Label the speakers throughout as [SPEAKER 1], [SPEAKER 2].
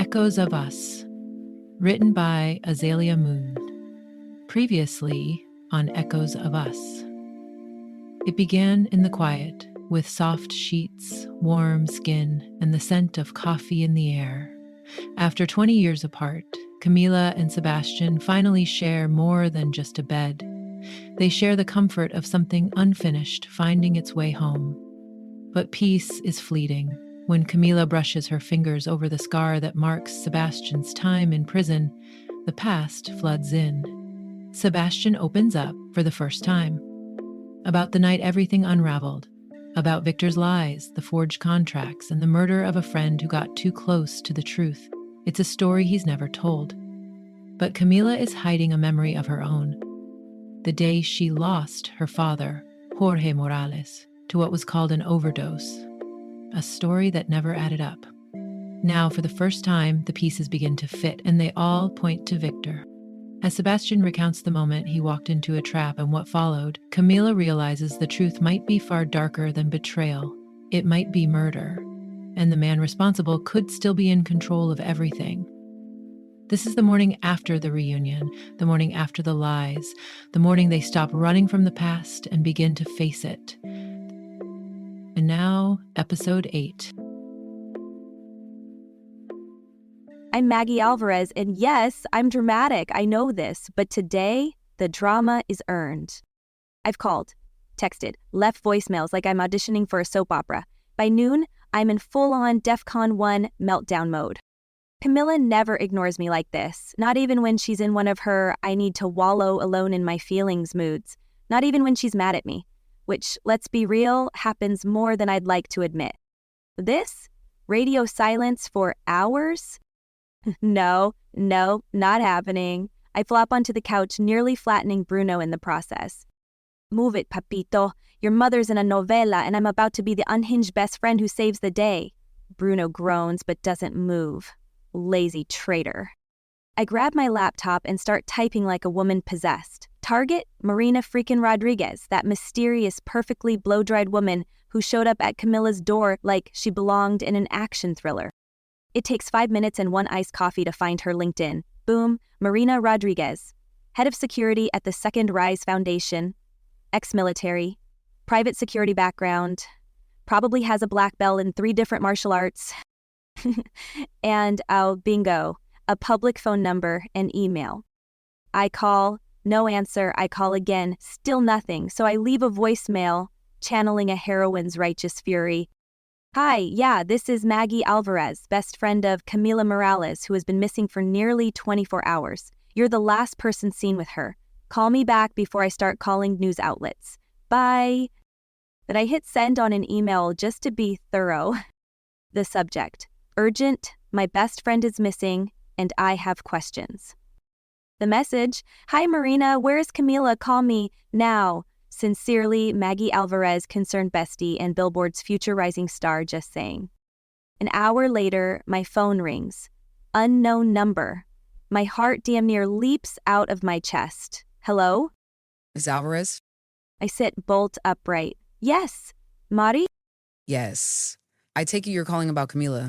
[SPEAKER 1] Echoes of Us, written by Azalea Moon. Previously on Echoes of Us. It began in the quiet, with soft sheets, warm skin, and the scent of coffee in the air. After 20 years apart, Camila and Sebastian finally share more than just a bed. They share the comfort of something unfinished finding its way home. But peace is fleeting. When Camila brushes her fingers over the scar that marks Sebastian's time in prison, the past floods in. Sebastian opens up for the first time. About the night everything unraveled. About Victor's lies, the forged contracts, and the murder of a friend who got too close to the truth. It's a story he's never told. But Camila is hiding a memory of her own. The day she lost her father, Jorge Morales, to what was called an overdose. A story that never added up. Now, for the first time, the pieces begin to fit, and they all point to Victor. As Sebastian recounts the moment he walked into a trap and what followed, Camila realizes the truth might be far darker than betrayal. It might be murder, and the man responsible could still be in control of everything. This is the morning after the reunion, the morning after the lies, the morning they stop running from the past and begin to face it. And now, episode 8.
[SPEAKER 2] I'm Maggie Alvarez, and yes, I'm dramatic, I know this, but today, the drama is earned. I've called, texted, left voicemails like I'm auditioning for a soap opera. By noon, I'm in full-on DEFCON 1 meltdown mode. Camila never ignores me like this, not even when she's in one of her I need to wallow alone in my feelings moods, not even when she's mad at me, which, let's be real, happens more than I'd like to admit. This? Radio silence for hours? No, not happening. I flop onto the couch, nearly flattening Bruno in the process. Move it, papito. Your mother's in a novela, and I'm about to be the unhinged best friend who saves the day. Bruno groans but doesn't move. Lazy traitor. I grab my laptop and start typing like a woman possessed. Target, Marina freaking Rodriguez, that mysterious, perfectly blow-dried woman who showed up at Camila's door like she belonged in an action thriller. It takes 5 minutes and 1 iced coffee to find her LinkedIn. Boom, Marina Rodriguez. Head of security at the Second Rise Foundation. Ex-military. Private security background. Probably has a black belt in 3 different martial arts. And, bingo, a public phone number and email. I call, no answer, I call again, still nothing, so I leave a voicemail, channeling a heroine's righteous fury. Hi, yeah, this is Maggie Alvarez, best friend of Camila Morales, who has been missing for nearly 24 hours. You're the last person seen with her. Call me back before I start calling news outlets. Bye. But I hit send on an email just to be thorough. The subject, urgent, my best friend is missing, and I have questions. The message, hi Marina, where is Camila? Call me now. Sincerely, Maggie Alvarez, concerned bestie and Billboard's future rising star, just saying. An hour later, my phone rings. Unknown number. My heart damn near leaps out of my chest. Hello?
[SPEAKER 3] Ms. Alvarez?
[SPEAKER 2] I sit bolt upright. Yes. Mari?
[SPEAKER 3] Yes. I take it you're calling about Camila.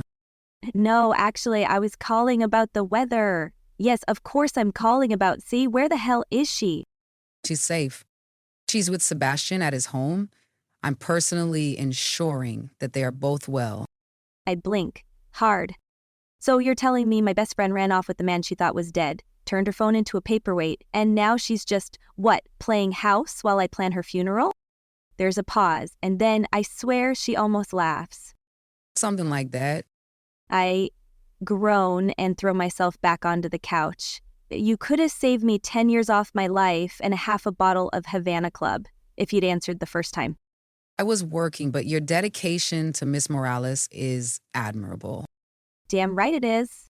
[SPEAKER 2] No, actually, I was calling about the weather. Yes, of course I'm calling about. See, where the hell is she?
[SPEAKER 3] She's safe. She's with Sebastian at his home. I'm personally ensuring that they are both well.
[SPEAKER 2] I blink. Hard. So you're telling me my best friend ran off with the man she thought was dead, turned her phone into a paperweight, and now she's just, what, playing house while I plan her funeral? There's a pause, and then I swear she almost laughs.
[SPEAKER 3] Something like that.
[SPEAKER 2] I groan and throw myself back onto the couch. You could have saved me 10 years off my life and a half a bottle of Havana Club if you'd answered the first time.
[SPEAKER 3] I was working, but your dedication to Miss Morales is admirable.
[SPEAKER 2] Damn right it is.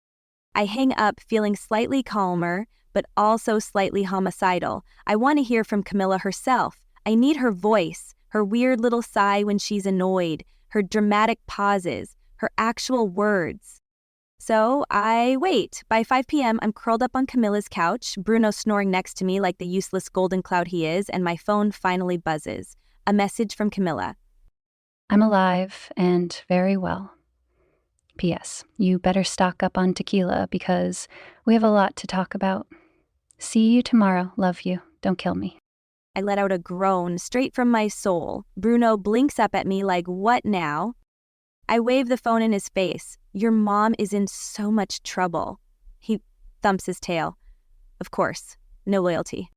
[SPEAKER 2] I hang up feeling slightly calmer, but also slightly homicidal. I want to hear from Camila herself. I need her voice, her weird little sigh when she's annoyed, her dramatic pauses, her actual words. So I wait. By 5 p.m., I'm curled up on Camila's couch, Bruno snoring next to me like the useless golden cloud he is, and my phone finally buzzes. A message from Camila.
[SPEAKER 4] I'm alive and very well. P.S. You better stock up on tequila because we have a lot to talk about. See you tomorrow. Love you. Don't kill me.
[SPEAKER 2] I let out a groan straight from my soul. Bruno blinks up at me like, what now? I wave the phone in his face. Your mom is in so much trouble. He thumps his tail. Of course, no loyalty.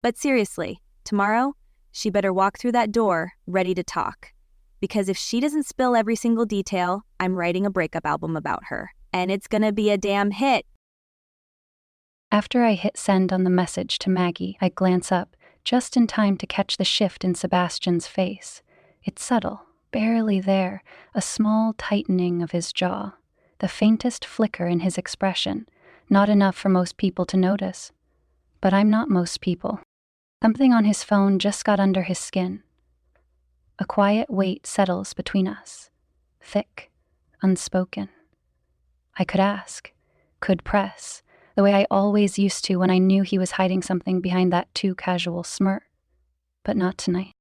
[SPEAKER 2] But seriously, tomorrow, she better walk through that door ready to talk. Because if she doesn't spill every single detail, I'm writing a breakup album about her. And it's gonna be a damn hit.
[SPEAKER 4] After I hit send on the message to Maggie, I glance up, just in time to catch the shift in Sebastian's face. It's subtle, barely there, a small tightening of his jaw, the faintest flicker in his expression, not enough for most people to notice. But I'm not most people. Something on his phone just got under his skin. A quiet weight settles between us, thick, unspoken. I could ask, could press, the way I always used to when I knew he was hiding something behind that too casual smirk. But not tonight.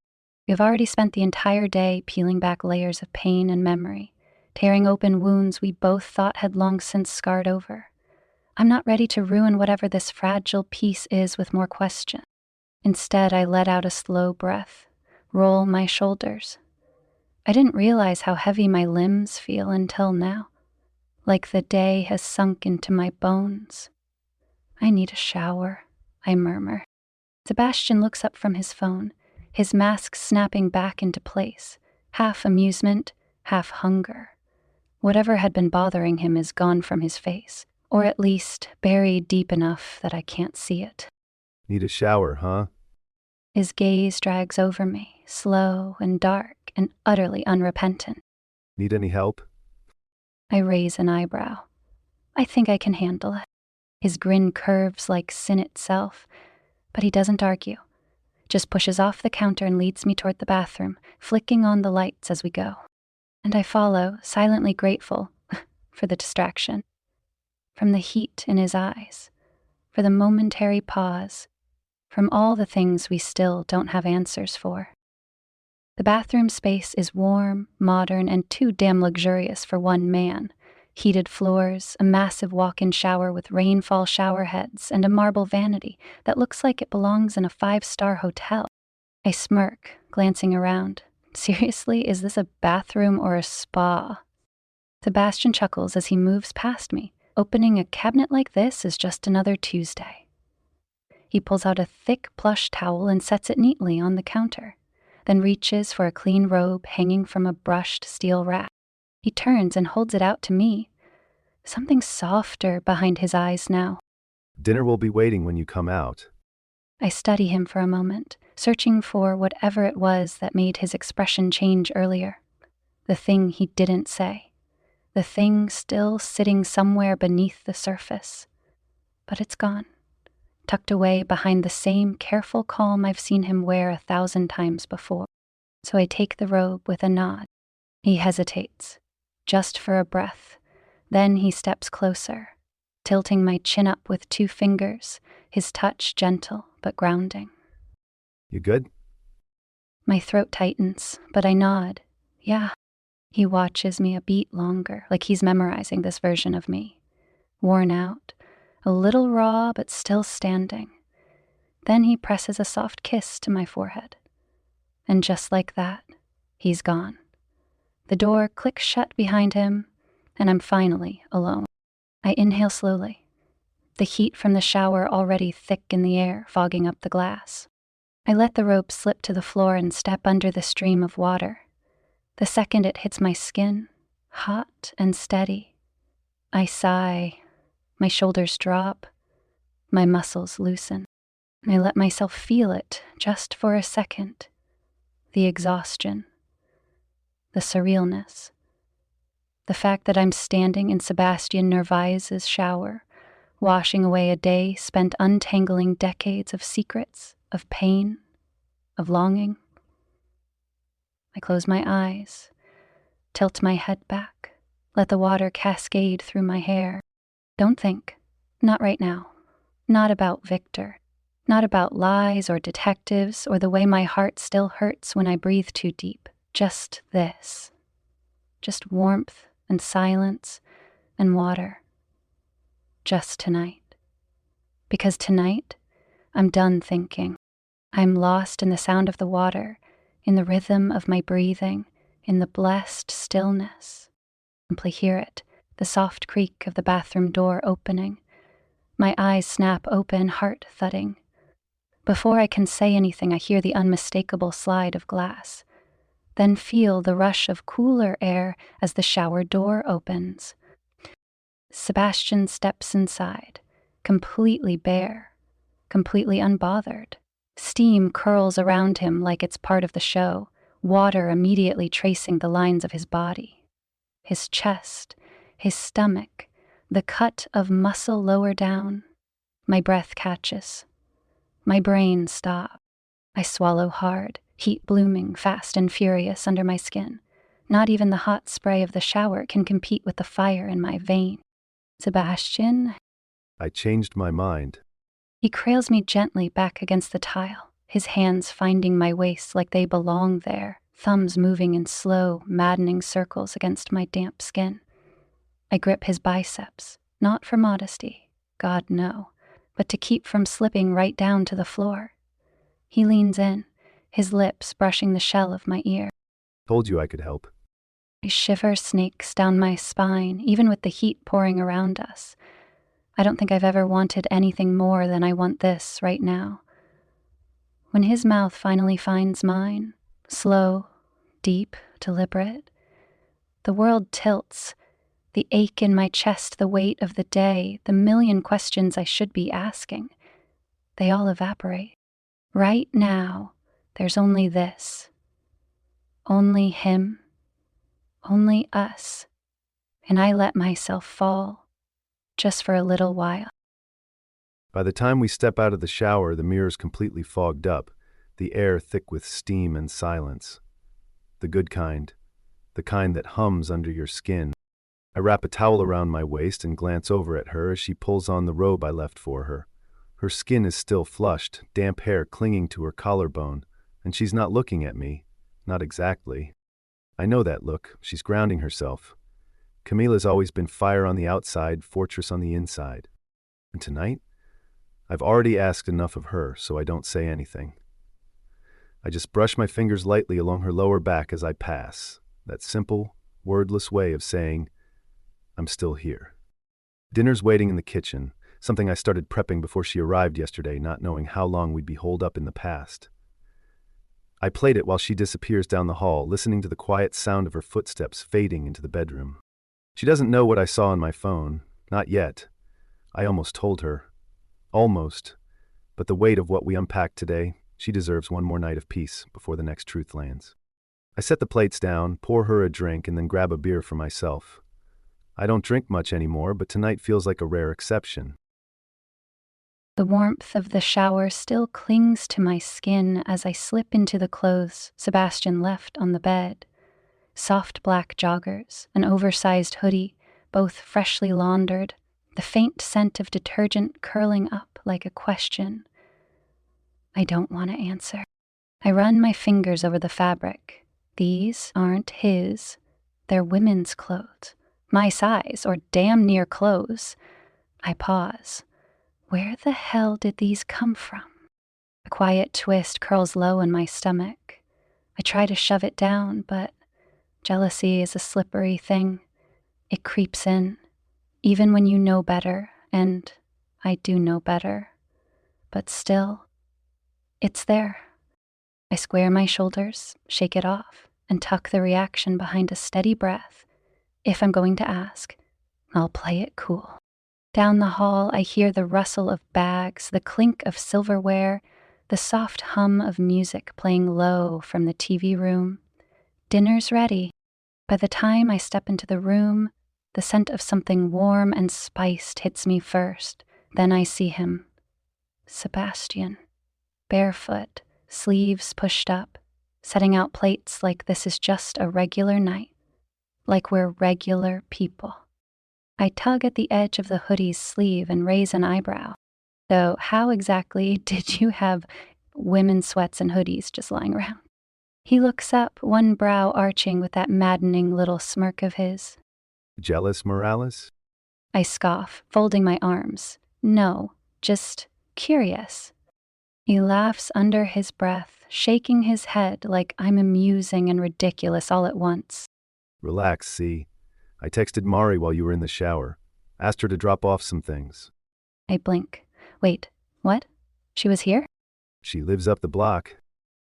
[SPEAKER 4] We've already spent the entire day peeling back layers of pain and memory, tearing open wounds we both thought had long since scarred over. I'm not ready to ruin whatever this fragile piece is with more question. Instead, I let out a slow breath, roll my shoulders. I didn't realize how heavy my limbs feel until now, like the day has sunk into my bones. I need a shower, I murmur. Sebastian looks up from his phone, his mask snapping back into place, half amusement, half hunger. Whatever had been bothering him is gone from his face, or at least buried deep enough that I can't see it.
[SPEAKER 5] Need a shower, huh?
[SPEAKER 4] His gaze drags over me, slow and dark and utterly unrepentant.
[SPEAKER 5] Need any help?
[SPEAKER 4] I raise an eyebrow. I think I can handle it. His grin curves like sin itself, but he doesn't argue. Just pushes off the counter and leads me toward the bathroom, flicking on the lights as we go. And I follow, silently grateful for the distraction. From the heat in his eyes, for the momentary pause, from all the things we still don't have answers for. The bathroom space is warm, modern, and too damn luxurious for one man. Heated floors, a massive walk-in shower with rainfall shower heads, and a marble vanity that looks like it belongs in a 5-star hotel. I smirk, glancing around. Seriously, is this a bathroom or a spa? Sebastian chuckles as he moves past me. Opening a cabinet like this is just another Tuesday. He pulls out a thick plush towel and sets it neatly on the counter, then reaches for a clean robe hanging from a brushed steel rack. He turns and holds it out to me. Something softer behind his eyes now.
[SPEAKER 5] Dinner will be waiting when you come out.
[SPEAKER 4] I study him for a moment, searching for whatever it was that made his expression change earlier. The thing he didn't say. The thing still sitting somewhere beneath the surface. But it's gone, tucked away behind the same careful calm I've seen him wear 1,000 times before. So I take the robe with a nod. He hesitates, just for a breath. Then he steps closer, tilting my chin up with 2 fingers, his touch gentle but grounding.
[SPEAKER 5] You good?
[SPEAKER 4] My throat tightens, but I nod. Yeah. He watches me a beat longer, like he's memorizing this version of me. Worn out, a little raw but still standing. Then he presses a soft kiss to my forehead. And just like that, he's gone. The door clicks shut behind him, and I'm finally alone. I inhale slowly, the heat from the shower already thick in the air, fogging up the glass. I let the robe slip to the floor and step under the stream of water. The second it hits my skin, hot and steady, I sigh, my shoulders drop, my muscles loosen. I let myself feel it just for a second. The exhaustion, the surrealness, the fact that I'm standing in Sebastian Nervaez's shower, washing away a day spent untangling decades of secrets, of pain, of longing. I close my eyes, tilt my head back, let the water cascade through my hair. Don't think, not right now, not about Victor, not about lies or detectives or the way my heart still hurts when I breathe too deep. Just this. Just warmth and silence and water. Just tonight. Because tonight, I'm done thinking. I'm lost in the sound of the water, in the rhythm of my breathing, in the blessed stillness. Simply hear it, the soft creak of the bathroom door opening. My eyes snap open, heart thudding. Before I can say anything, I hear the unmistakable slide of glass, then feel the rush of cooler air as the shower door opens. Sebastian steps inside, completely bare, completely unbothered. Steam curls around him like it's part of the show, water immediately tracing the lines of his body. His chest, his stomach, the cut of muscle lower down. My breath catches. My brain stops. I swallow hard, heat blooming fast and furious under my skin. Not even the hot spray of the shower can compete with the fire in my vein. Sebastian,
[SPEAKER 5] I changed my mind.
[SPEAKER 4] he cradles me gently back against the tile, his hands finding my waist like they belong there, thumbs moving in slow, maddening circles against my damp skin. I grip his biceps, not for modesty, God no, but to keep from slipping right down to the floor. He leans in, his lips brushing the shell of my ear.
[SPEAKER 5] Told you I could help.
[SPEAKER 4] A shiver snakes down my spine, even with the heat pouring around us. I don't think I've ever wanted anything more than I want this right now. When his mouth finally finds mine, slow, deep, deliberate, the world tilts. The ache in my chest, the weight of the day, the million questions I should be asking, they all evaporate. Right now, there's only this. Only him. Only us. And I let myself fall, just for a little while.
[SPEAKER 5] By the time we step out of the shower, the mirror's completely fogged up, the air thick with steam and silence. The good kind. The kind that hums under your skin. I wrap a towel around my waist and glance over at her as she pulls on the robe I left for her. Her skin is still flushed, damp hair clinging to her collarbone, and she's not looking at me. Not exactly. I know that look. She's grounding herself. Camila's always been fire on the outside, fortress on the inside. And tonight? I've already asked enough of her, so I don't say anything. I just brush my fingers lightly along her lower back as I pass. That simple, wordless way of saying, I'm still here. Dinner's waiting in the kitchen, something I started prepping before she arrived yesterday, not knowing how long we'd be holed up in the past. I played it while she disappears down the hall, listening to the quiet sound of her footsteps fading into the bedroom. She doesn't know what I saw on my phone. Not yet. I almost told her. Almost. But the weight of what we unpacked today, she deserves one more night of peace before the next truth lands. I set the plates down, pour her a drink, and then grab a beer for myself. I don't drink much anymore, but tonight feels like a rare exception.
[SPEAKER 4] The warmth of the shower still clings to my skin as I slip into the clothes Sebastian left on the bed. Soft black joggers, an oversized hoodie, both freshly laundered, the faint scent of detergent curling up like a question. I don't want to answer. I run my fingers over the fabric. These aren't his. They're women's clothes. My size, or damn near clothes. I pause. Where the hell did these come from? A quiet twist curls low in my stomach. I try to shove it down, but jealousy is a slippery thing. It creeps in, even when you know better, and I do know better. But still, it's there. I square my shoulders, shake it off, and tuck the reaction behind a steady breath. If I'm going to ask, I'll play it cool. Down the hall, I hear the rustle of bags, the clink of silverware, the soft hum of music playing low from the TV room. Dinner's ready. By the time I step into the room, the scent of something warm and spiced hits me first. Then I see him. Sebastian. Barefoot, sleeves pushed up, setting out plates like this is just a regular night. Like we're regular people. I tug at the edge of the hoodie's sleeve and raise an eyebrow. So how exactly did you have women's sweats and hoodies just lying around? He looks up, one brow arching with that maddening little smirk of his.
[SPEAKER 5] Jealous, Morales?
[SPEAKER 4] I scoff, folding my arms. No, just curious. He laughs under his breath, shaking his head like I'm amusing and ridiculous all at once.
[SPEAKER 5] Relax, see. I texted Mari while you were in the shower. Asked her to drop off some things.
[SPEAKER 4] I blink. Wait, what? She was here?
[SPEAKER 5] She lives up the block.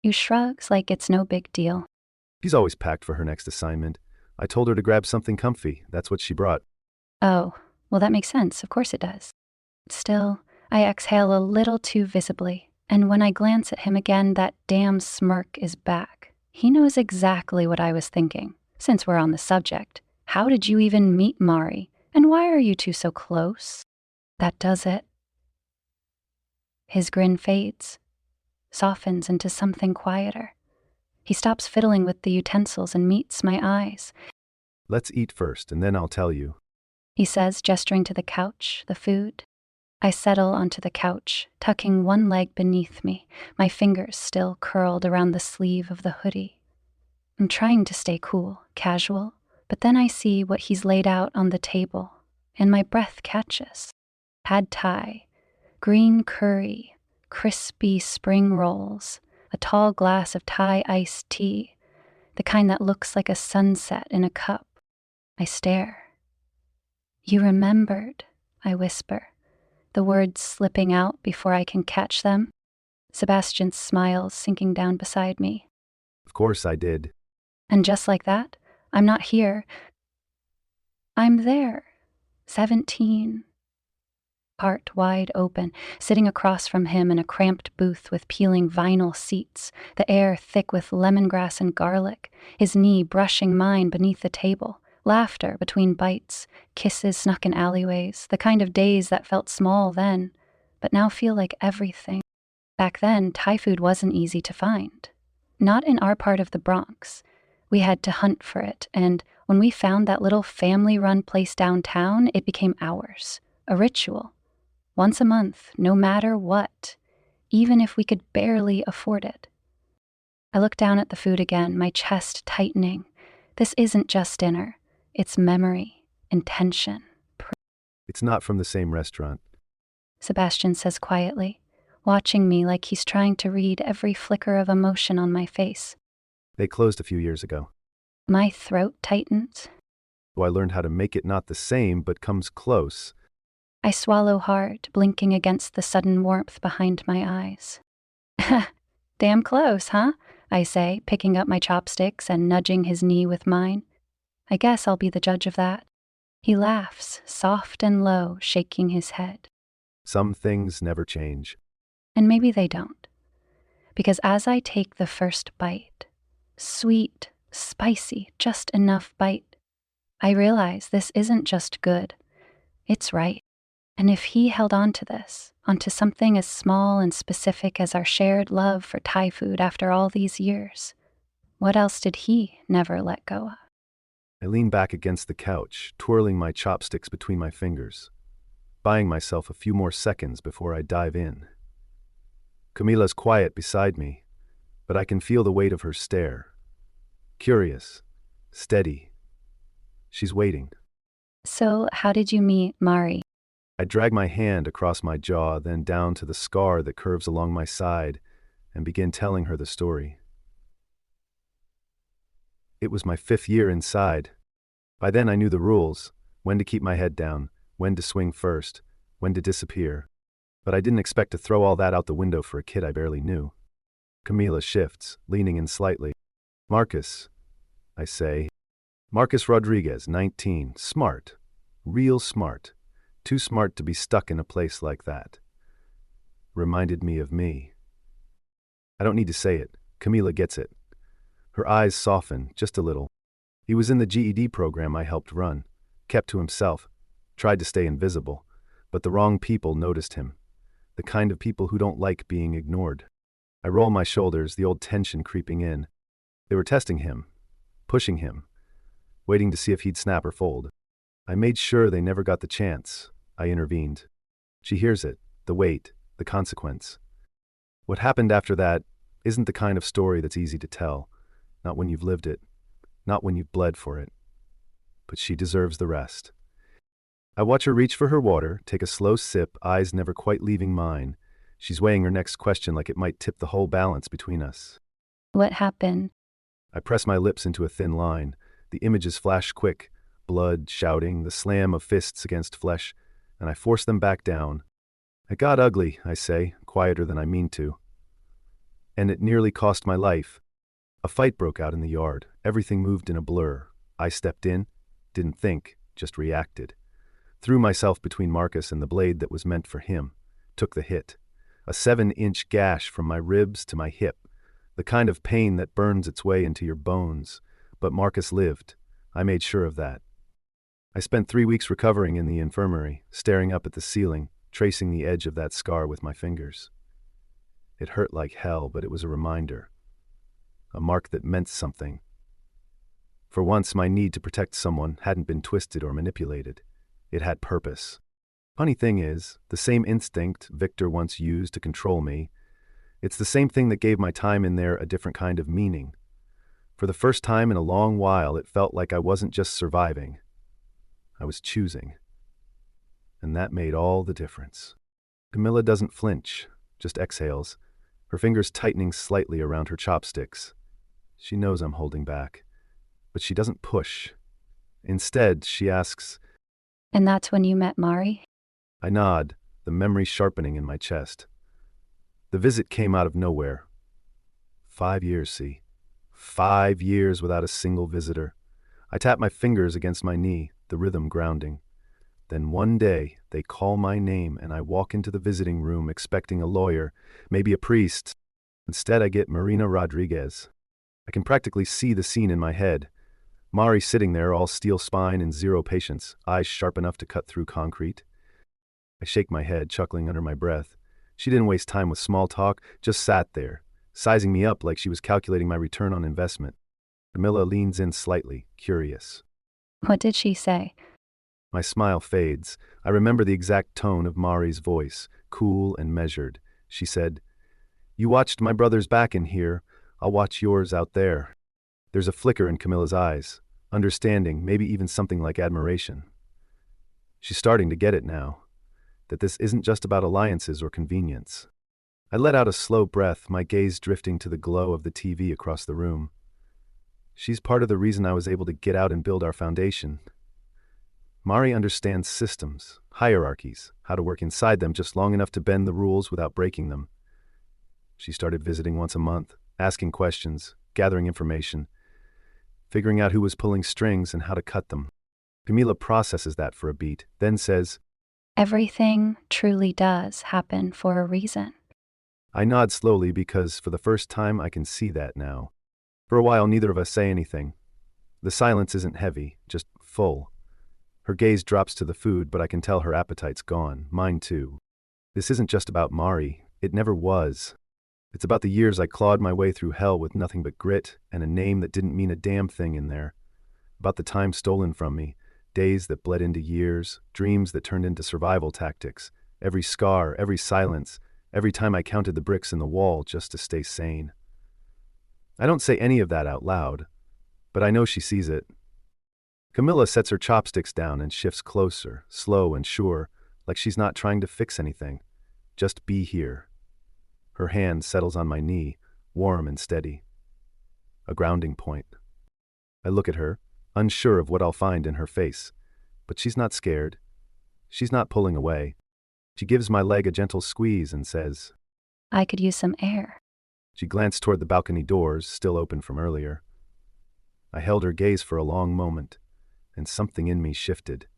[SPEAKER 4] You shrugs like it's no big deal.
[SPEAKER 5] She's always packed for her next assignment. I told her to grab something comfy. That's what she brought.
[SPEAKER 4] Oh, well, that makes sense. Of course it does. Still, I exhale a little too visibly, and when I glance at him again, that damn smirk is back. He knows exactly what I was thinking. Since we're on the subject, how did you even meet Mari? And why are you two so close? That does it. His grin fades, softens into something quieter. He stops fiddling with the utensils and meets my eyes.
[SPEAKER 5] Let's eat first, and then I'll tell you.
[SPEAKER 4] He says, gesturing to the couch, the food. I settle onto the couch, tucking one leg beneath me, my fingers still curled around the sleeve of the hoodie. I'm trying to stay cool, casual, but then I see what he's laid out on the table, and my breath catches. Pad Thai, green curry, crispy spring rolls, a tall glass of Thai iced tea, the kind that looks like a sunset in a cup. I stare. You remembered, I whisper, the words slipping out before I can catch them. Sebastian smiles, sinking down beside me.
[SPEAKER 5] Of course I did.
[SPEAKER 4] And just like that, I'm not here. I'm there, 17. Heart wide open, sitting across from him in a cramped booth with peeling vinyl seats, the air thick with lemongrass and garlic, his knee brushing mine beneath the table, laughter between bites, kisses snuck in alleyways, the kind of days that felt small then, but now feel like everything. Back then, Thai food wasn't easy to find. Not in our part of the Bronx. We had to hunt for it, and when we found that little family-run place downtown, it became ours, a ritual. Once a month, no matter what, even if we could barely afford it. I look down at the food again, my chest tightening. This isn't just dinner. It's memory, intention.
[SPEAKER 5] It's not from the same restaurant.
[SPEAKER 4] Sebastian says quietly, watching me like he's trying to read every flicker of emotion on my face.
[SPEAKER 5] They closed a few years ago.
[SPEAKER 4] My throat tightens.
[SPEAKER 5] So I learned how to make it not the same, but comes close.
[SPEAKER 4] I swallow hard, blinking against the sudden warmth behind my eyes. Damn close, huh? I say, picking up my chopsticks and nudging his knee with mine. I guess I'll be the judge of that. He laughs, soft and low, shaking his head.
[SPEAKER 5] Some things never change.
[SPEAKER 4] And maybe they don't. Because as I take the first bite, sweet, spicy, just enough bite, I realize this isn't just good. It's right. And if he held on to this, onto something as small and specific as our shared love for Thai food after all these years, what else did he never let go of?
[SPEAKER 5] I lean back against the couch, twirling my chopsticks between my fingers, buying myself a few more seconds before I dive in. Camila's quiet beside me, but I can feel the weight of her stare. Curious, steady. She's waiting.
[SPEAKER 4] So, how did you meet Mari?
[SPEAKER 5] I drag my hand across my jaw, then down to the scar that curves along my side, and begin telling her the story. It was my 5th year inside. By then I knew the rules, when to keep my head down, when to swing first, when to disappear. But I didn't expect to throw all that out the window for a kid I barely knew. Camila shifts, leaning in slightly. Marcus, I say. Marcus Rodriguez, 19, smart, real smart. Too smart to be stuck in a place like that. Reminded me of me. I don't need to say it. Camila gets it. Her eyes soften, just a little. He was in the GED program I helped run. Kept to himself. Tried to stay invisible. But the wrong people noticed him. The kind of people who don't like being ignored. I roll my shoulders, the old tension creeping in. They were testing him. Pushing him. Waiting to see if he'd snap or fold. I made sure they never got the chance. I intervened. She hears it, the weight, the consequence. What happened after that isn't the kind of story that's easy to tell, not when you've lived it, not when you've bled for it. but she deserves the rest. I watch her reach for her water, take a slow sip, eyes never quite leaving mine. She's weighing her next question like it might tip the whole balance between us.
[SPEAKER 4] What happened?
[SPEAKER 5] I press my lips into a thin line. The images flash quick, blood, shouting, the slam of fists against flesh, and I force them back down. It got ugly, I say, quieter than I mean to. And it nearly cost my life. A fight broke out in the yard. Everything moved in a blur. I stepped in, didn't think, just reacted. Threw myself between Marcus and the blade that was meant for him. Took the hit. A 7-inch gash from my ribs to my hip. The kind of pain that burns its way into your bones. But Marcus lived. I made sure of that. I spent 3 weeks recovering in the infirmary, staring up at the ceiling, tracing the edge of that scar with my fingers. It hurt like hell, but it was a reminder. A mark that meant something. For once, my need to protect someone hadn't been twisted or manipulated. It had purpose. Funny thing is, the same instinct Victor once used to control me, it's the same thing that gave my time in there a different kind of meaning. For the first time in a long while, it felt like I wasn't just surviving. I was choosing. And that made all the difference. Camilla doesn't flinch, just exhales, her fingers tightening slightly around her chopsticks. She knows I'm holding back, but she doesn't push. Instead, she asks,
[SPEAKER 4] And that's when you met Mari?
[SPEAKER 5] I nod, the memory sharpening in my chest. The visit came out of nowhere. 5 years, see. 5 years without a single visitor. I tap my fingers against my knee, the rhythm grounding. Then one day, they call my name and I walk into the visiting room expecting a lawyer, maybe a priest. Instead, I get Marina Rodriguez. I can practically see the scene in my head. Mari sitting there, all steel spine and zero patience, eyes sharp enough to cut through concrete. I shake my head, chuckling under my breath. She didn't waste time with small talk, just sat there, sizing me up like she was calculating my return on investment. Camilla leans in slightly, curious.
[SPEAKER 4] What did she say?
[SPEAKER 5] My smile fades. I remember the exact tone of Mari's voice, cool and measured. She said, "You watched my brother's back in here. I'll watch yours out there." There's a flicker in Camilla's eyes, understanding, maybe even something like admiration. She's starting to get it now, that this isn't just about alliances or convenience. I let out a slow breath, my gaze drifting to the glow of the TV across the room. She's part of the reason I was able to get out and build our foundation. Mari understands systems, hierarchies, how to work inside them just long enough to bend the rules without breaking them. She started visiting once a month, asking questions, gathering information, figuring out who was pulling strings and how to cut them. Camila processes that for a beat, then says,
[SPEAKER 4] Everything truly does happen for a reason.
[SPEAKER 5] I nod slowly because for the first time I can see that now. For a while, neither of us say anything. The silence isn't heavy, just full. Her gaze drops to the food, but I can tell her appetite's gone, mine too. This isn't just about Mari. It never was. It's about the years I clawed my way through hell with nothing but grit and a name that didn't mean a damn thing in there. About the time stolen from me, days that bled into years, dreams that turned into survival tactics, every scar, every silence, every time I counted the bricks in the wall just to stay sane. I don't say any of that out loud, but I know she sees it. Camilla sets her chopsticks down and shifts closer, slow and sure, like she's not trying to fix anything. Just be here. Her hand settles on my knee, warm and steady. A grounding point. I look at her, unsure of what I'll find in her face, but she's not scared. She's not pulling away. She gives my leg a gentle squeeze and says,
[SPEAKER 4] I could use some air.
[SPEAKER 5] She glanced toward the balcony doors, still open from earlier. I held her gaze for a long moment, and something in me shifted.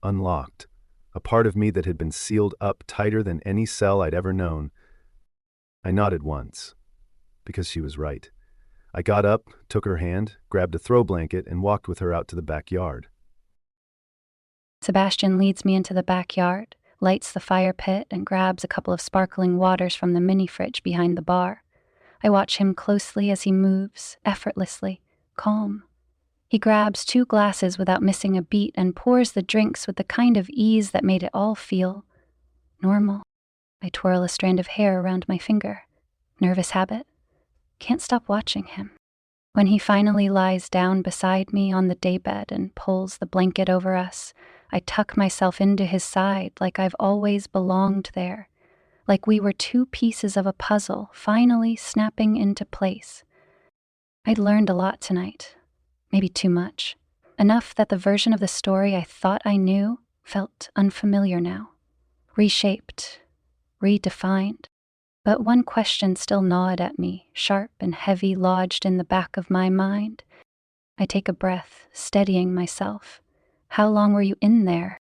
[SPEAKER 5] Unlocked. A part of me that had been sealed up tighter than any cell I'd ever known. I nodded once, because she was right. I got up, took her hand, grabbed a throw blanket, and walked with her out to the backyard.
[SPEAKER 4] Sebastian leads me into the backyard, lights the fire pit, and grabs a couple of sparkling waters from the mini fridge behind the bar. I watch him closely as he moves, effortlessly, calm. He grabs 2 glasses without missing a beat and pours the drinks with the kind of ease that made it all feel normal. I twirl a strand of hair around my finger. Nervous habit. Can't stop watching him. When he finally lies down beside me on the daybed and pulls the blanket over us, I tuck myself into his side like I've always belonged there, like we were two pieces of a puzzle finally snapping into place. I'd learned a lot tonight, maybe too much, enough that the version of the story I thought I knew felt unfamiliar now, reshaped, redefined. But one question still gnawed at me, sharp and heavy lodged in the back of my mind. I take a breath, steadying myself. How long were you in there?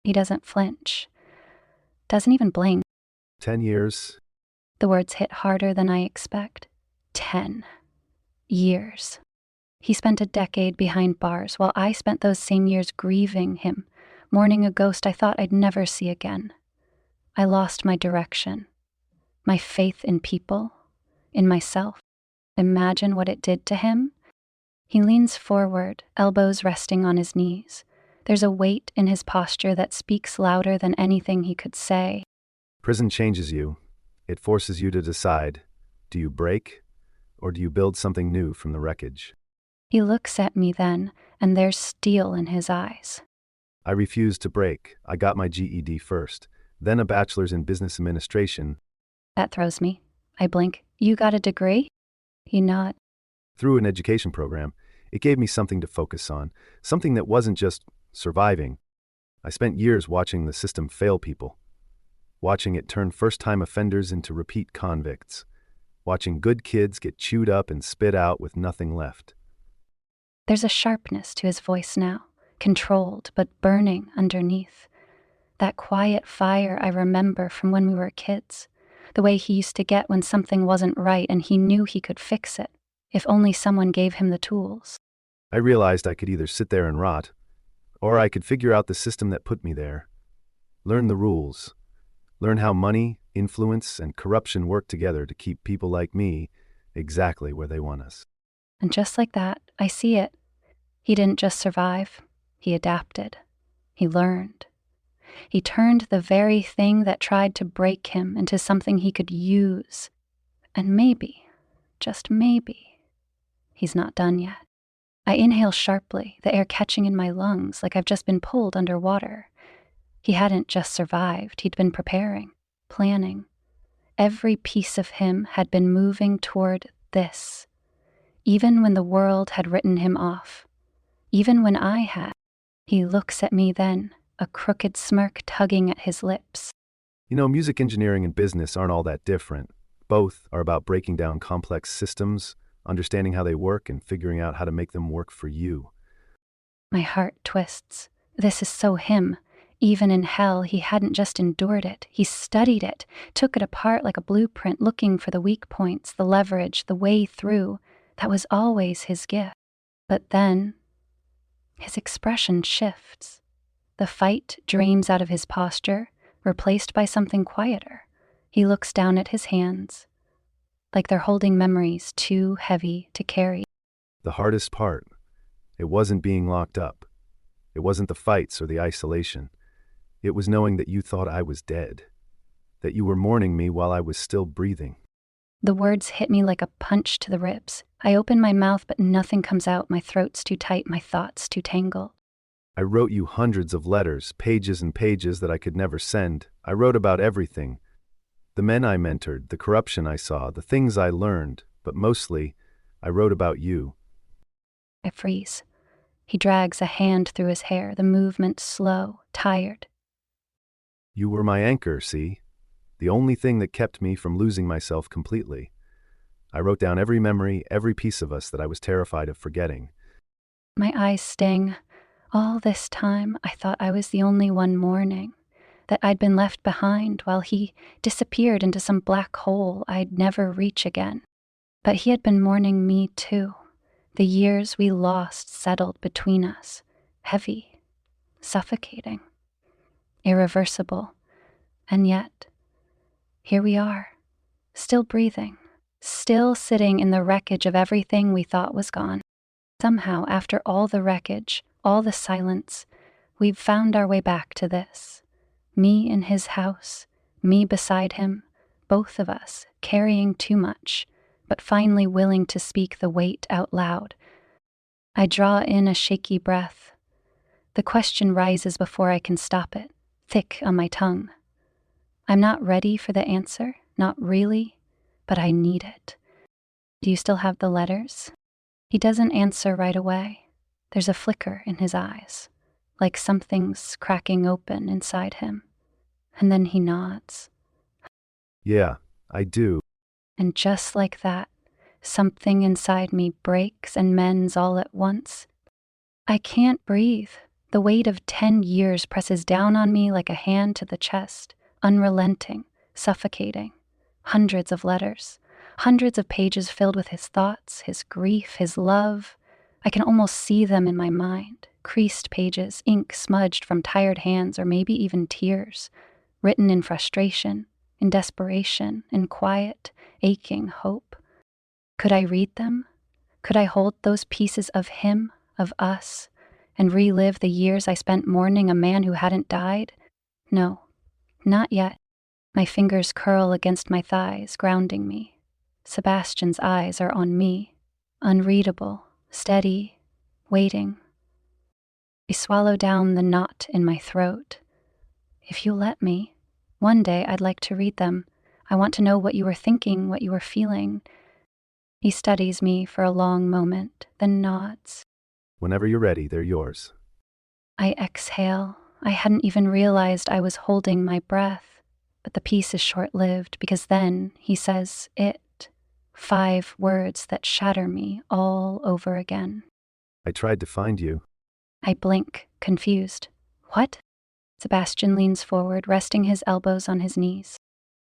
[SPEAKER 4] He doesn't flinch, doesn't even blink.
[SPEAKER 5] 10 years.
[SPEAKER 4] The words hit harder than I expect. 10 years. He spent a decade behind bars, while I spent those same years grieving him, mourning a ghost I thought I'd never see again. I lost my direction, my faith in people, in myself. Imagine what it did to him. He leans forward, elbows resting on his knees. There's a weight in his posture that speaks louder than anything he could say.
[SPEAKER 5] Prison changes you. It forces you to decide, do you break, or do you build something new from the wreckage?
[SPEAKER 4] He looks at me then, and there's steel in his eyes.
[SPEAKER 5] I refused to break. I got my GED first, then a bachelor's in business administration.
[SPEAKER 4] That throws me. I blink. You got a degree? He nods.
[SPEAKER 5] Through an education program, it gave me something to focus on, something that wasn't just surviving. I spent years watching the system fail people, watching it turn first-time offenders into repeat convicts, watching good kids get chewed up and spit out with nothing left.
[SPEAKER 4] There's a sharpness to his voice now, controlled but burning underneath. That quiet fire I remember from when we were kids, the way he used to get when something wasn't right and he knew he could fix it, if only someone gave him the tools.
[SPEAKER 5] I realized I could either sit there and rot, or I could figure out the system that put me there, learn the rules, learn how money, influence, and corruption work together to keep people like me exactly where they want us.
[SPEAKER 4] And just like that, I see it. He didn't just survive, he adapted. He learned. He turned the very thing that tried to break him into something he could use. And maybe, just maybe, he's not done yet. I inhale sharply, the air catching in my lungs like I've just been pulled underwater. He hadn't just survived, he'd been preparing, planning. Every piece of him had been moving toward this, even when the world had written him off, even when I had. He looks at me then, a crooked smirk tugging at his lips.
[SPEAKER 5] You know, music engineering and business aren't all that different. Both are about breaking down complex systems, understanding how they work, and figuring out how to make them work for you.
[SPEAKER 4] My heart twists. This is so him. Even in hell, he hadn't just endured it. He studied it, took it apart like a blueprint, looking for the weak points, the leverage, the way through. That was always his gift. But then, his expression shifts. The fight drains out of his posture, replaced by something quieter. He looks down at his hands, like they're holding memories too heavy to carry.
[SPEAKER 5] The hardest part, it wasn't being locked up. It wasn't the fights or the isolation. It was knowing that you thought I was dead, that you were mourning me while I was still breathing.
[SPEAKER 4] The words hit me like a punch to the ribs. I open my mouth, but nothing comes out. My throat's too tight, my thoughts too tangled.
[SPEAKER 5] I wrote you hundreds of letters, pages and pages that I could never send. I wrote about everything. The men I mentored, the corruption I saw, the things I learned, but mostly, I wrote about you.
[SPEAKER 4] I freeze. He drags a hand through his hair, the movement slow, tired.
[SPEAKER 5] You were my anchor, see? The only thing that kept me from losing myself completely. I wrote down every memory, every piece of us that I was terrified of forgetting.
[SPEAKER 4] My eyes sting. All this time, I thought I was the only one mourning, that I'd been left behind while he disappeared into some black hole I'd never reach again. But he had been mourning me too. The years we lost settled between us, heavy, suffocating, irreversible. And yet, here we are, still breathing, still sitting in the wreckage of everything we thought was gone. Somehow, after all the wreckage, all the silence, we've found our way back to this. Me in his house, me beside him, both of us carrying too much, but finally willing to speak the weight out loud. I draw in a shaky breath. The question rises before I can stop it, thick on my tongue. I'm not ready for the answer, not really, but I need it. Do you still have the letters? He doesn't answer right away. There's a flicker in his eyes, like something's cracking open inside him. And then he nods.
[SPEAKER 5] Yeah, I do.
[SPEAKER 4] And just like that, something inside me breaks and mends all at once. I can't breathe. The weight of 10 years presses down on me like a hand to the chest, unrelenting, suffocating. Hundreds of letters, hundreds of pages filled with his thoughts, his grief, his love. I can almost see them in my mind, creased pages, ink smudged from tired hands or maybe even tears, written in frustration, in desperation, in quiet, aching hope. Could I read them? Could I hold those pieces of him, of us, and relive the years I spent mourning a man who hadn't died? No, not yet. My fingers curl against my thighs, grounding me. Sebastian's eyes are on me, unreadable, steady, waiting. I swallow down the knot in my throat. If you let me, one day I'd like to read them. I want to know what you were thinking, what you were feeling. He studies me for a long moment, then nods.
[SPEAKER 5] Whenever you're ready, they're yours.
[SPEAKER 4] I exhale. I hadn't even realized I was holding my breath. But the peace is short-lived because then he says it. 5 words that shatter me all over again.
[SPEAKER 5] I tried to find you.
[SPEAKER 4] I blink, confused. What? Sebastian leans forward, resting his elbows on his knees.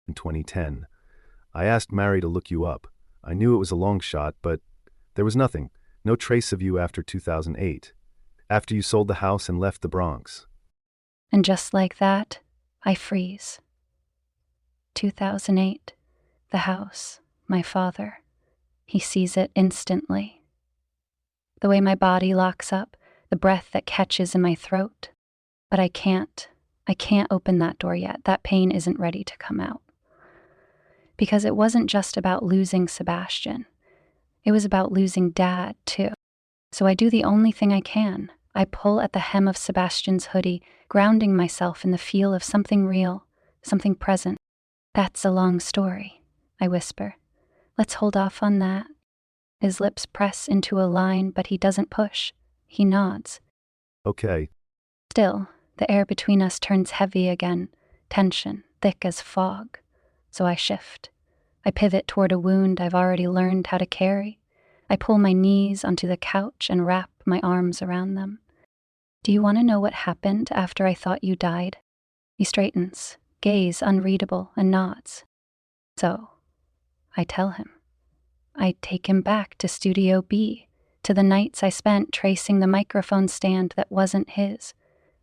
[SPEAKER 5] In 2010. I asked Mary to look you up. I knew it was a long shot, but there was nothing. No trace of you after 2008. After you sold the house and left the Bronx.
[SPEAKER 4] And just like that, I freeze. 2008. The house. My father. He sees it instantly. The way my body locks up, the breath that catches in my throat. But I can't open that door yet. That pain isn't ready to come out. Because it wasn't just about losing Sebastian. It was about losing Dad, too. So I do the only thing I can. I pull at the hem of Sebastian's hoodie, grounding myself in the feel of something real, something present. That's a long story, I whisper. Let's hold off on that. His lips press into a line, but he doesn't push. He nods.
[SPEAKER 5] Okay.
[SPEAKER 4] Still, the air between us turns heavy again, tension, thick as fog. So I shift. I pivot toward a wound I've already learned how to carry. I pull my knees onto the couch and wrap my arms around them. Do you want to know what happened after I thought you died? He straightens, gaze unreadable, and nods. So, I tell him. I take him back to Studio B, to the nights I spent tracing the microphone stand that wasn't his,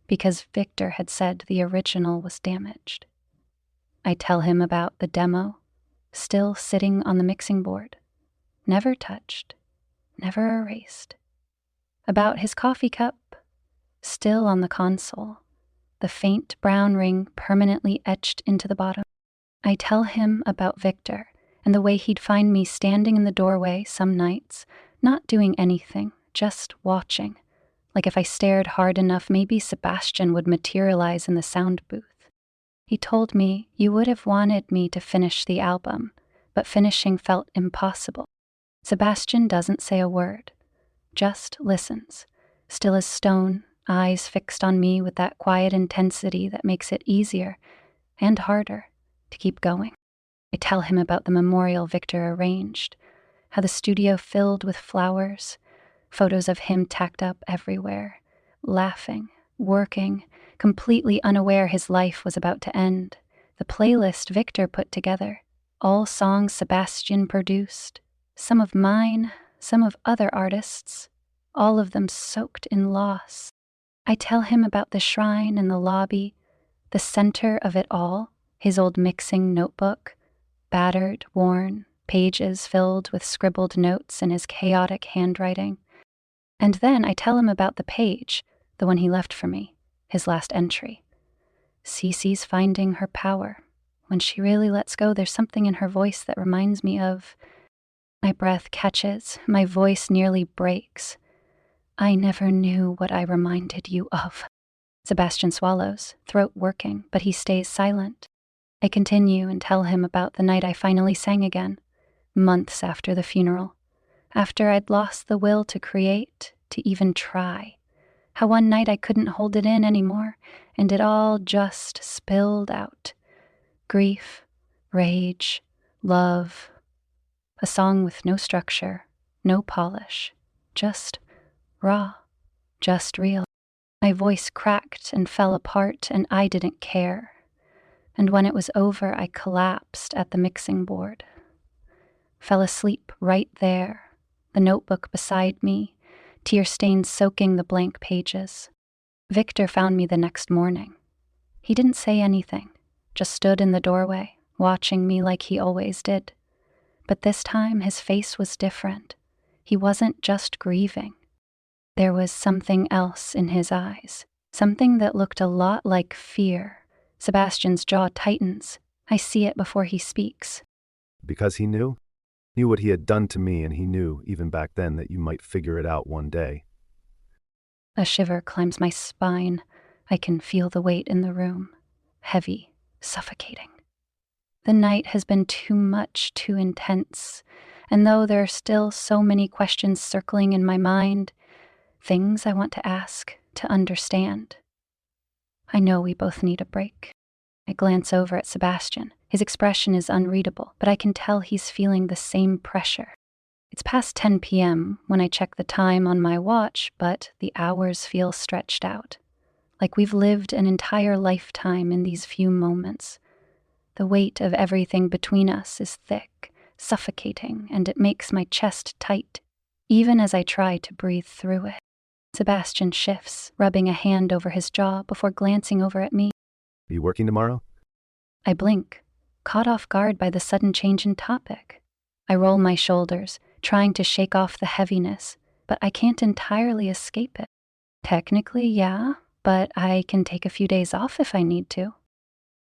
[SPEAKER 4] because Victor had said the original was damaged. I tell him about the demo, still sitting on the mixing board, never touched, never erased. About his coffee cup, still on the console, the faint brown ring permanently etched into the bottom. I tell him about Victor and the way he'd find me standing in the doorway some nights, not doing anything, just watching. Like if I stared hard enough, maybe Sebastian would materialize in the sound booth. He told me, you would have wanted me to finish the album, but finishing felt impossible. Sebastian doesn't say a word, just listens, still as stone, eyes fixed on me with that quiet intensity that makes it easier and harder to keep going. I tell him about the memorial Victor arranged, how the studio filled with flowers, photos of him tacked up everywhere, laughing, working, completely unaware his life was about to end. The playlist Victor put together, all songs Sebastian produced, some of mine, some of other artists, all of them soaked in loss. I tell him about the shrine in the lobby, the center of it all, his old mixing notebook, battered, worn, pages filled with scribbled notes in his chaotic handwriting. And then I tell him about the page, the one he left for me, his last entry. Cece's finding her power. When she really lets go, there's something in her voice that reminds me of My breath catches, my voice nearly breaks. I never knew what I reminded you of. Sebastian swallows, throat working, but he stays silent. I continue and tell him about the night I finally sang again, months after the funeral, after I'd lost the will to create, to even try. How one night I couldn't hold it in anymore, and it all just spilled out. Grief, rage, love. A song with no structure, no polish, just raw, just real. My voice cracked and fell apart, and I didn't care. And when it was over, I collapsed at the mixing board. Fell asleep right there, the notebook beside me, tear stains soaking the blank pages. Victor found me the next morning. He didn't say anything, just stood in the doorway, watching me like he always did. But this time his face was different. He wasn't just grieving. There was something else in his eyes, something that looked a lot like fear. Sebastian's jaw tightens. I see it before he speaks.
[SPEAKER 5] Because he knew? Knew what he had done to me, and he knew, even back then, that you might figure it out one day.
[SPEAKER 4] A shiver climbs my spine. I can feel the weight in the room. Heavy, suffocating. The night has been too much, too intense, and though there are still so many questions circling in my mind, things I want to ask, to understand, I know we both need a break. I glance over at Sebastian. His expression is unreadable, but I can tell he's feeling the same pressure. It's past 10 p.m. when I check the time on my watch, but the hours feel stretched out, like we've lived an entire lifetime in these few moments. The weight of everything between us is thick, suffocating, and it makes my chest tight, even as I try to breathe through it. Sebastian shifts, rubbing a hand over his jaw before glancing over at me.
[SPEAKER 5] Are you working tomorrow?
[SPEAKER 4] I blink, caught off guard by the sudden change in topic. I roll my shoulders, trying to shake off the heaviness, but I can't entirely escape it. Technically, yeah, but I can take a few days off if I need to.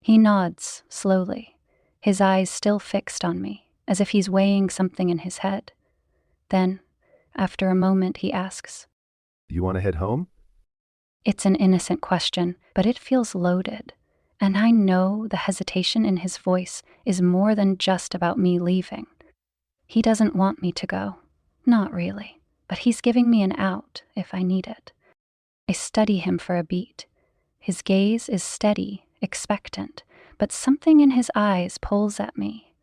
[SPEAKER 4] He nods, slowly, his eyes still fixed on me, as if he's weighing something in his head. Then, after a moment, he asks,
[SPEAKER 5] You want to head home?
[SPEAKER 4] It's an innocent question, but it feels loaded, and I know the hesitation in his voice is more than just about me leaving. He doesn't want me to go. Not really, but he's giving me an out if I need it. I study him for a beat. His gaze is steady, expectant, but something in his eyes pulls at me.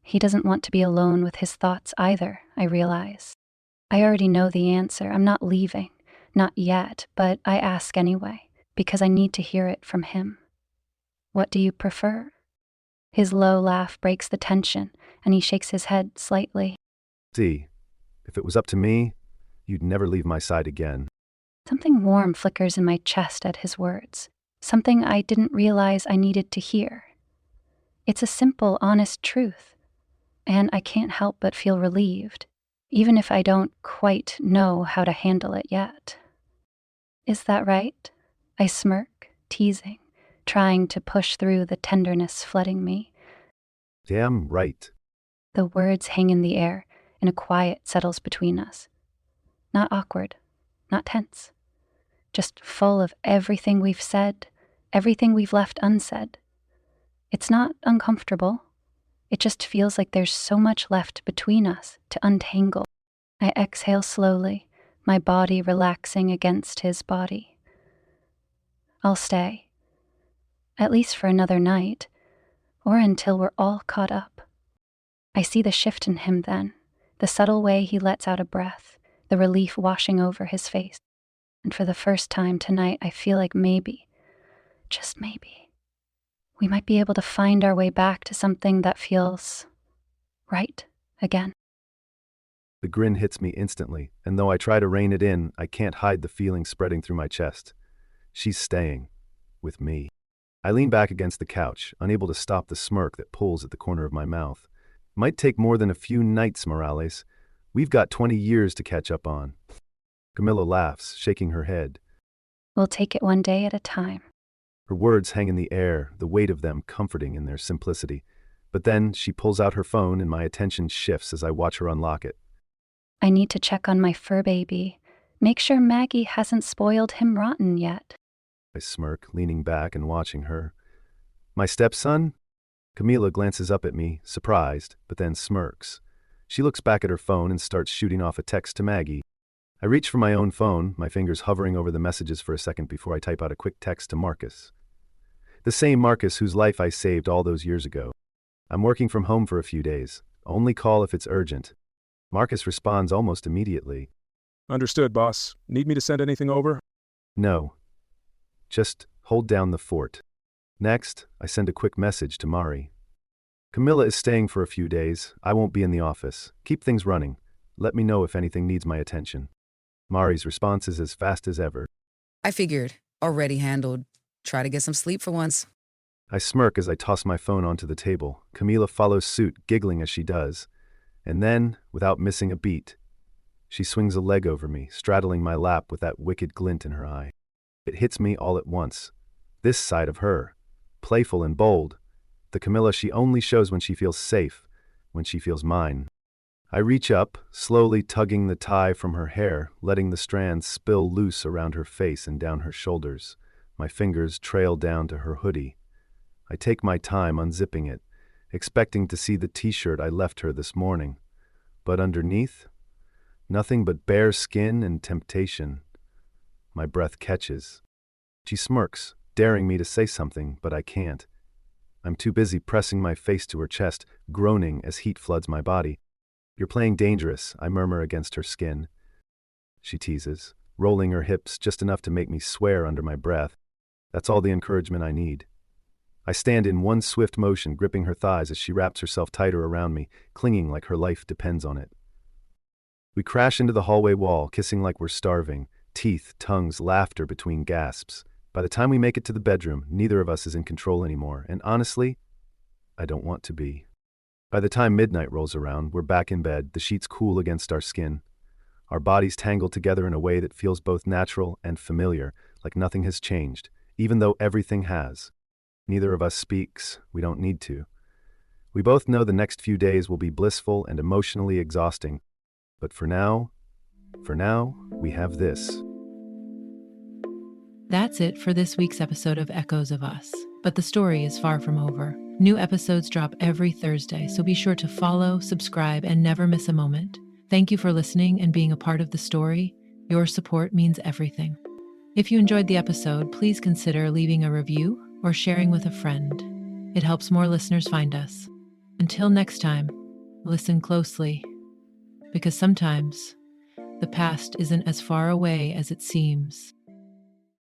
[SPEAKER 4] He doesn't want to be alone with his thoughts either, I realize. I already know the answer. I'm not leaving. Not yet, but I ask anyway, because I need to hear it from him. What do you prefer? His low laugh breaks the tension, and he shakes his head slightly.
[SPEAKER 5] See, if it was up to me, you'd never leave my side again.
[SPEAKER 4] Something warm flickers in my chest at his words, something I didn't realize I needed to hear. It's a simple, honest truth, and I can't help but feel relieved, even if I don't quite know how to handle it yet. Is that right? I smirk, teasing, trying to push through the tenderness flooding me.
[SPEAKER 5] Damn right.
[SPEAKER 4] The words hang in the air, and a quiet settles between us. Not awkward, not tense, just full of everything we've said, everything we've left unsaid. It's not uncomfortable. It just feels like there's so much left between us to untangle. I exhale slowly, my body relaxing against his body. I'll stay, at least for another night, or until we're all caught up. I see the shift in him then, the subtle way he lets out a breath, the relief washing over his face. And for the first time tonight, I feel like maybe, just maybe, we might be able to find our way back to something that feels right again.
[SPEAKER 5] The grin hits me instantly, and though I try to rein it in, I can't hide the feeling spreading through my chest. She's staying. With me. I lean back against the couch, unable to stop the smirk that pulls at the corner of my mouth. Might take more than a few nights, Morales. We've got 20 years to catch up on. Camilla laughs, shaking her head.
[SPEAKER 4] We'll take it one day at a time.
[SPEAKER 5] Her words hang in the air, the weight of them comforting in their simplicity. But then she pulls out her phone and my attention shifts as I watch her unlock it.
[SPEAKER 4] I need to check on my fur baby. Make sure Maggie hasn't spoiled him rotten yet.
[SPEAKER 5] I smirk, leaning back and watching her. My stepson? Camila glances up at me, surprised, but then smirks. She looks back at her phone and starts shooting off a text to Maggie. I reach for my own phone, my fingers hovering over the messages for a second before I type out a quick text to Marcus. The same Marcus whose life I saved all those years ago. I'm working from home for a few days. Only call if it's urgent. Marcus responds almost immediately.
[SPEAKER 6] Understood, boss. Need me to send anything over?
[SPEAKER 5] No. Just hold down the fort. Next, I send a quick message to Mari. Camilla is staying for a few days. I won't be in the office. Keep things running. Let me know if anything needs my attention. Mari's response is as fast as ever.
[SPEAKER 3] I figured. Already handled. Try to get some sleep for once.
[SPEAKER 5] I smirk as I toss my phone onto the table. Camila follows suit, giggling as she does. And then, without missing a beat, she swings a leg over me, straddling my lap with that wicked glint in her eye. It hits me all at once. This side of her. Playful and bold. The Camilla she only shows when she feels safe, when she feels mine. I reach up, slowly tugging the tie from her hair, letting the strands spill loose around her face and down her shoulders. My fingers trail down to her hoodie. I take my time unzipping it, expecting to see the t-shirt I left her this morning. But underneath, nothing but bare skin and temptation. My breath catches. She smirks, daring me to say something, but I can't. I'm too busy pressing my face to her chest, groaning as heat floods my body. You're playing dangerous, I murmur against her skin. She teases, rolling her hips just enough to make me swear under my breath. That's all the encouragement I need. I stand in one swift motion, gripping her thighs as she wraps herself tighter around me, clinging like her life depends on it. We crash into the hallway wall, kissing like we're starving, teeth, tongues, laughter between gasps. By the time we make it to the bedroom, neither of us is in control anymore, and honestly, I don't want to be. By the time midnight rolls around, we're back in bed, the sheets cool against our skin. Our bodies tangled together in a way that feels both natural and familiar, like nothing has changed, even though everything has. Neither of us speaks, we don't need to. We both know the next few days will be blissful and emotionally exhausting, but for now, we have this.
[SPEAKER 1] That's it for this week's episode of Echoes of Us. But the story is far from over. New episodes drop every Thursday, so be sure to follow, subscribe, and never miss a moment. Thank you for listening and being a part of the story. Your support means everything. If you enjoyed the episode, please consider leaving a review or sharing with a friend. It helps more listeners find us. Until next time, listen closely, because sometimes the past isn't as far away as it seems.